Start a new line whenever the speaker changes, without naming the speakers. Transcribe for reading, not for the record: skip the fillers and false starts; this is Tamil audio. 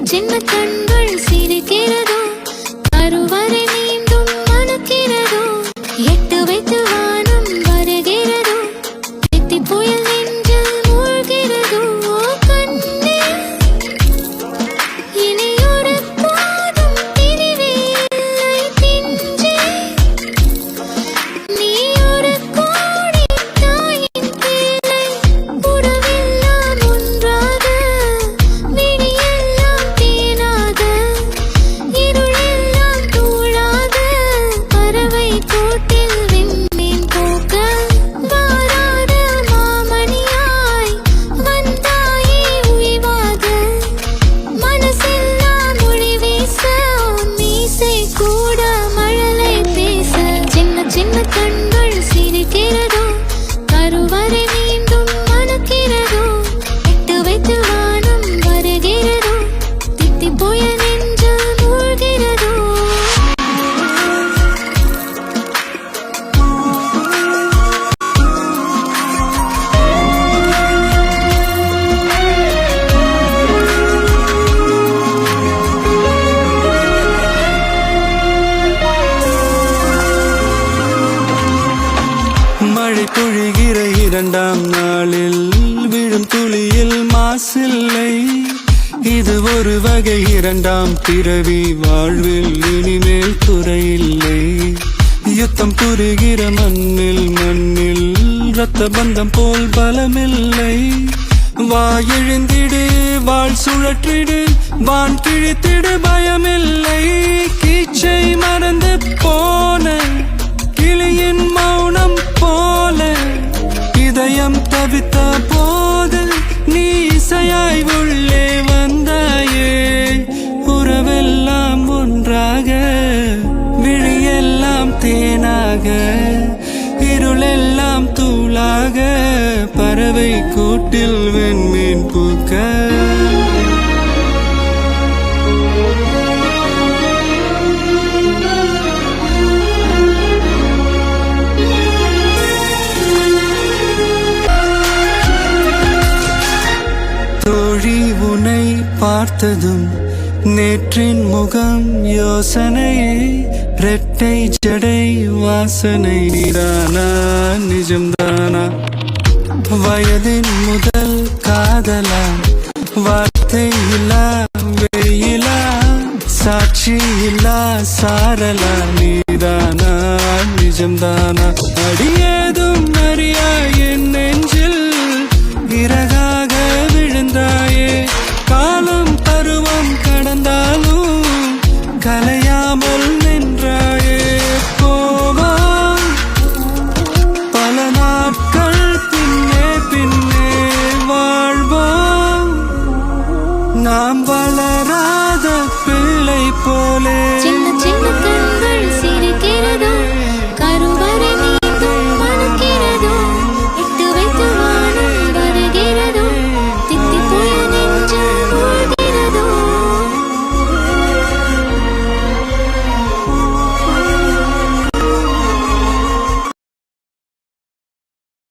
சின்ன கண்கள் சிரிக்கிறதோ, கருவறை மீண்டும் மணக்கிறதோ, எட்டு வைத்து வானம் வருகிறதோ, எத்தி புயல் நெஞ்சில் மூழ்கிறதோ. கண்ணே இனி ஒரு போதும் பிரிவே இல்லை பிஞ்சே, நீ ஒரு கோடி தாயின் பிள்ளை. உறவெல்லாம் ஒன்றாக, விழியெல்லாம் தேனாக, இருளெல்லாம் தூளாக, பறவை கூட்டில் விண்மீன் போக்க. வாராத மாமணியாய் வந்தாயே உய்வாக, மனசெல்லாம் மொழி வீச, மீசை கூட மழலை பேச. சின்ன சின்ன கண்கள் சிரிக்கிறதோ, கருவறை மீண்டும் மணக்கிறதோ, எட்டு வைத்து வானம் வருகிறதோ, தித்தி புயல் நெஞ்சில் மூழ்கிறதோ.
மழை பொழிகிற இரண்டாம் நாளில் விழும் துளியில் மாசில்லை. இது ஒரு வகை இரண்டாம் பிறவி, வாழ்வில் இனிமேல் குறையில்லை. யுத்தம் புரிகிற மண்ணில் இரத்த பந்தம் போல் பலமில்லை. வா எழுந்திடு, வாழ் சுழற்றிடு, வான் கிழித்திடு, பயமில்லை. கீச்சை மறந்து போன கிளியின் மௌனம் போல, இதயம் தவித்த போது நீ இசையாய் உள்ளே வந்தாயே. உறவெல்லாம் ஒன்றாக, விழியெல்லாம் தேனாக, இருளெல்லாம் தூளாக, பறவை கூட்டில் வெண்மீன் பூக்க. தோழி உன்னை பார்த்ததும் நேற்றின் முகம் யோசனை, ரெட்டை ஜடை வாசனை, நீதானா நிஜம்தானா? வயதின் முதல் காதலா, வார்த்தை இல்லா வெயிலா, சாட்சி இல்லா சாரலா, நீதானா நிஜம்தானா? அடியேதும் அறியா என் நெஞ்சில் இறகாக விழுந்தாயே. காலம் பருவம் கடந்தாலும் கலையாமல் நின்றாயே. போவா பல நாட்கள் பின்னே பின்னே வாழ்வோம், நாம் வளராத பிள்ளை போலே.